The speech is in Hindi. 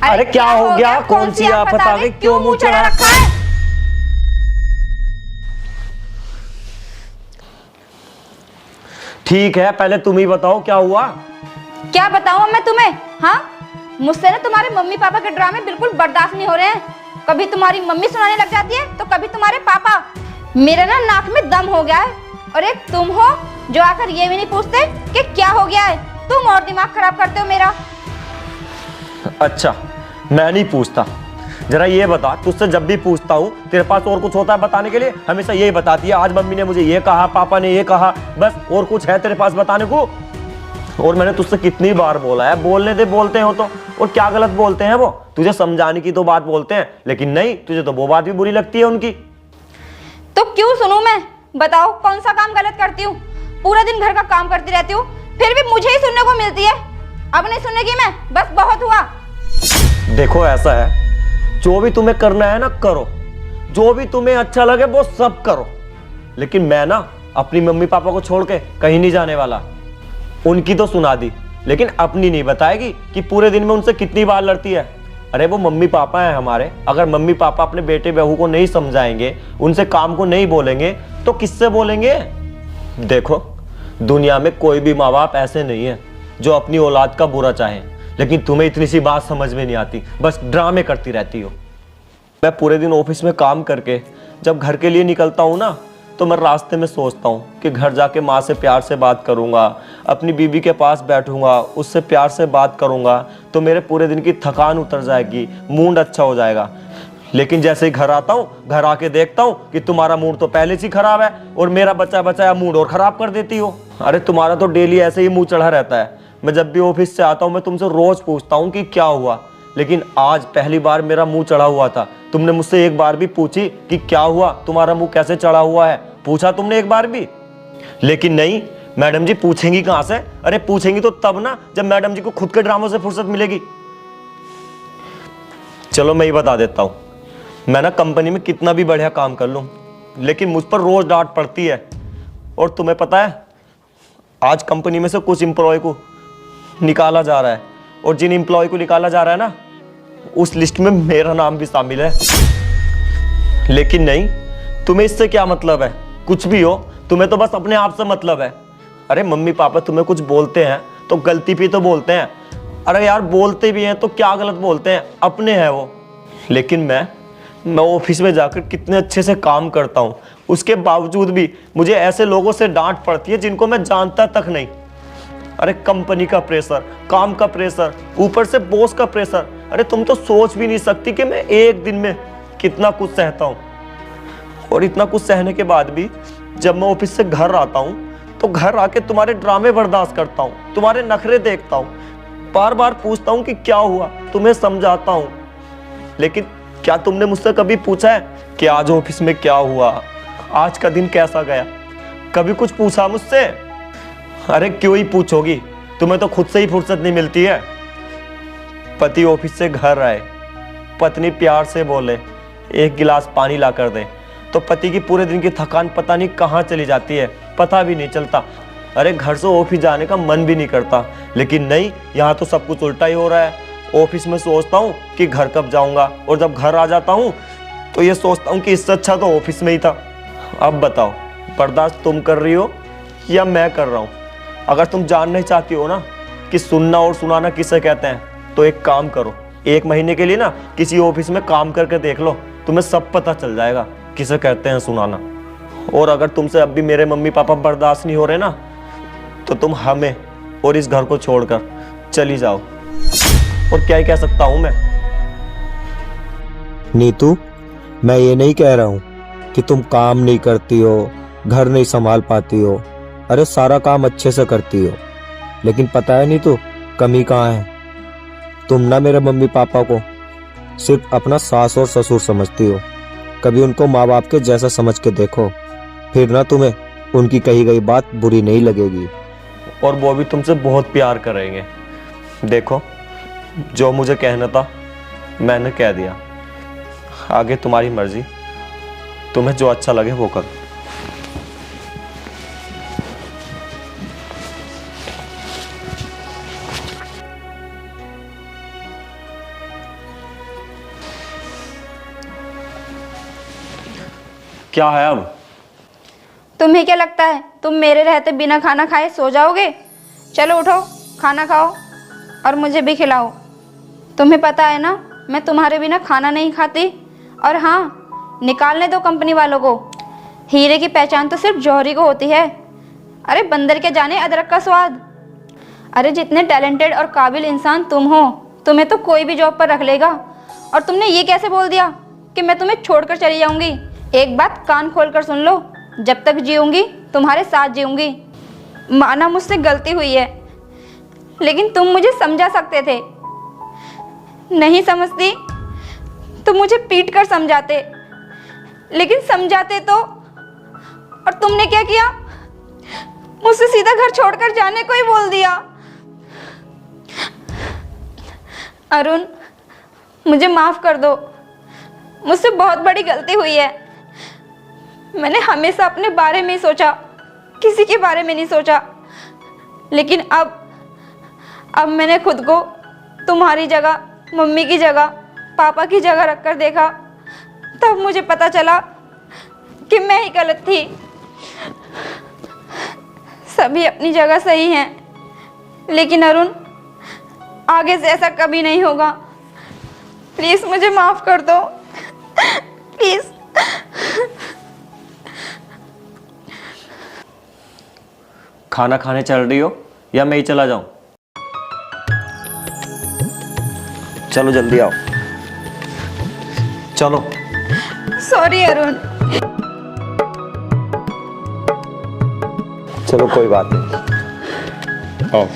अरे क्या हो गया? कौन सी आफत आ गई? क्यों मुंह चढ़ा रखा है? ठीक है, पहले तुम ही बताओ क्या हुआ। क्या बताऊं मैं तुम्हें? हाँ, मुझसे ना तुम्हारे मम्मी पापा के ड्रामे बिल्कुल बर्दाश्त नहीं हो रहे हैं। कभी तुम्हारी मम्मी सुनाने लग जाती है तो कभी तुम्हारे पापा। मेरा ना नाक में दम हो गया है। और एक तुम हो जो आकर ये भी नहीं पूछते कि क्या हो गया है। तुम और दिमाग खराब करते हो मेरा। अच्छा, मैं नहीं पूछता। जरा ये बता, तुझसे जब भी पूछता हूँ तेरे पास और कुछ होता है बताने के लिए? हमेशा यही बताती है, आज मम्मी ने मुझे ये कहा, पापा ने ये कहा, बस। और कुछ है तेरे पास बताने को? और मैंने तुझसे कितनी बार बोला है, बोलने दे, बोलते हो तो। और क्या गलत बोलते हैं वो? तुझे समझाने की तो बात बोलते हैं, लेकिन नहीं, तुझे तो वो बात भी बुरी लगती है उनकी। तो क्यों सुनूं मैं? बताओ कौन सा काम गलत करती हूँ? पूरा दिन घर का काम करती रहती हूँ, फिर भी मुझे ही सुनने को मिलती है। अब नहीं सुनेगी मैं, बस बहुत हुआ। देखो ऐसा है, जो भी तुम्हें करना है ना करो, जो भी तुम्हें अच्छा लगे वो सब करो, लेकिन मैं ना अपनी मम्मी पापा को छोड़ के कहीं नहीं जाने वाला। उनकी तो सुना दी, लेकिन अपनी नहीं बताएगी कि पूरे दिन में उनसे कितनी बार लड़ती है। अरे वो मम्मी पापा हैं हमारे, अगर मम्मी पापा अपने बेटे बहू को नहीं समझाएंगे, उनसे काम को नहीं बोलेंगे तो किससे बोलेंगे? देखो, दुनिया में कोई भी माँ बाप ऐसे नहीं है जो अपनी औलाद का बुरा चाहे, लेकिन तुम्हें इतनी सी बात समझ में नहीं आती, बस ड्रामे करती रहती हो। मैं पूरे दिन ऑफिस में काम करके जब घर के लिए निकलता हूँ ना, तो मैं रास्ते में सोचता हूँ कि घर जाके माँ से प्यार से बात करूँगा, अपनी बीवी के पास बैठूँगा, उससे प्यार से बात करूँगा, तो मेरे पूरे दिन की थकान उतर जाएगी, मूड अच्छा हो जाएगा। लेकिन जैसे ही घर आता हूँ, घर आके देखता हूँ कि तुम्हारा मूड तो पहले से खराब है और मेरा बचा बचाया मूड और खराब कर देती हो। अरे तुम्हारा तो डेली ऐसे ही मुँह चढ़ा रहता है। मैं जब भी ऑफिस से आता हूँ मैं तुमसे रोज पूछता हूँ कि क्या हुआ, लेकिन आज पहली बार मेरा मुंह चढ़ा हुआ था। तुमने मुझसे एक बार भी पूछी कि क्या हुआ, तुम्हारा मुंह कैसे चढ़ा हुआ है? पूछा तुमने एक बार भी? लेकिन नहीं, मैडम जी पूछेंगी कहां से? अरे पूछेंगी तो तब ना जब मैडम जी को खुद के ड्रामों से फुर्सत मिलेगी। चलो मैं ही बता देता हूँ, मैं ना कंपनी में कितना भी बढ़िया काम कर लूँ, लेकिन मुझ पर रोज डांट पड़ती है। और तुम्हें पता है, आज कंपनी में से कुछ एम्प्लॉय को निकाला जा रहा है, और जिन एम्प्लॉय को निकाला जा रहा है ना, उस लिस्ट में मेरा नाम भी शामिल है। लेकिन नहीं, तुम्हें इससे क्या मतलब है? कुछ भी हो, तुम्हें तो बस अपने आप से मतलब है। अरे मम्मी पापा तुम्हें कुछ बोलते हैं तो गलती भी तो बोलते हैं। अरे यार बोलते भी हैं तो क्या गलत बोलते हैं? अपने हैं वो। लेकिन मैं ऑफिस में जाकर कितने अच्छे से काम करता हूँ, उसके बावजूद भी मुझे ऐसे लोगों से डांट पड़ती है जिनको मैं जानता तक नहीं। अरे कंपनी का प्रेशर, काम का प्रेशर, ऊपर से बॉस का प्रेशर। अरे तुम तो सोच भी नहीं सकती कि मैं एक दिन में कितना कुछ सहता हूँ। और इतना कुछ सहने के बाद भी जब मैं ऑफिस से घर आता हूँ तो घर आके तुम्हारे ड्रामे बर्दाश्त करता हूँ, तुम्हारे नखरे देखता हूँ, बार बार पूछता हूँ कि क्या हुआ, तुम्हें समझाता हूँ। लेकिन क्या तुमने मुझसे कभी पूछा है कि आज ऑफिस में क्या हुआ, आज का दिन कैसा गया? कभी कुछ पूछा मुझसे? अरे क्यों ही पूछोगी, तुम्हें तो खुद से ही फुर्सत नहीं मिलती है। पति ऑफिस से घर आए, पत्नी प्यार से बोले एक गिलास पानी ला कर दे, तो पति की पूरे दिन की थकान पता नहीं कहाँ चली जाती है, पता भी नहीं चलता। अरे घर से ऑफिस जाने का मन भी नहीं करता, लेकिन नहीं, यहाँ तो सब कुछ उल्टा ही हो रहा है। ऑफिस में सोचता हूँ कि घर कब जाऊँगा, और जब घर आ जाता हूँ तो ये सोचता हूँ कि इससे अच्छा तो ऑफिस में ही था। अब बताओ, बर्दाश्त तुम कर रही हो या मैं कर रहा हूँ? अगर तुम जानना चाहती हो ना कि सुनना और सुनाना किसे कहते हैं, तो एक काम करो, 1 महीने के लिए ना किसी ऑफिस में काम करके देख लो, तुम्हें सब पता चल जाएगा किसे कहते हैं सुनाना। और अगर तुमसे अब भी मेरे मम्मी पापा बर्दाश्त नहीं हो रहे ना, तो तुम हमें और इस घर को छोड़कर चली जाओ। और क्या ही कह सकता हूं मैं। नीतू, मैं ये नहीं कह रहा हूँ कि तुम काम नहीं करती हो, घर नहीं संभाल पाती हो। अरे सारा काम अच्छे से करती हो, लेकिन पता है नीतू, कमी कहाँ है? तुम ना मेरे मम्मी पापा को सिर्फ अपना सास और ससुर समझती हो। कभी उनको माँ बाप के जैसा समझ के देखो, फिर ना तुम्हें उनकी कही गई बात बुरी नहीं लगेगी। और वो भी तुमसे बहुत प्यार करेंगे। देखो, जो मुझे कहना था मैंने कह दिया, आगे तुम्हारी मर्जी, तुम्हें जो अच्छा लगे वो करो। क्या है अब? तुम्हें क्या लगता है तुम मेरे रहते बिना खाना खाए सो जाओगे? चलो उठो, खाना खाओ और मुझे भी खिलाओ। तुम्हें पता है ना, मैं तुम्हारे बिना खाना नहीं खाती। और हाँ, निकालने दो कंपनी वालों को। हीरे की पहचान तो सिर्फ जौहरी को होती है। अरे बंदर के जाने अदरक का स्वाद। अरे जितने टैलेंटेड और काबिल इंसान तुम हो, तुम्हें तो कोई भी जॉब पर रख लेगा। और तुमने ये कैसे बोल दिया कि मैं तुम्हें छोड़कर चली जाऊंगी? एक बात कान खोलकर सुन लो, जब तक जीऊंगी तुम्हारे साथ जीऊंगी। माना मुझसे गलती हुई है, लेकिन तुम मुझे समझा सकते थे। नहीं समझती तो मुझे पीट कर समझाते, लेकिन समझाते तो। और तुमने क्या किया? मुझसे सीधा घर छोड़कर जाने को ही बोल दिया। अरुण, मुझे माफ कर दो, मुझसे बहुत बड़ी गलती हुई है। मैंने हमेशा अपने बारे में ही सोचा, किसी के बारे में नहीं सोचा। लेकिन अब मैंने खुद को तुम्हारी जगह, मम्मी की जगह, पापा की जगह रखकर देखा, तब मुझे पता चला कि मैं ही गलत थी। सभी अपनी जगह सही हैं, लेकिन अरुण, आगे से ऐसा कभी नहीं होगा। प्लीज मुझे माफ कर दो, प्लीज। खाना खाने चल रही हो या मैं ही चला जाऊं? चलो जल्दी आओ, चलो। सॉरी अरुण। चलो कोई बात नहीं, आओ।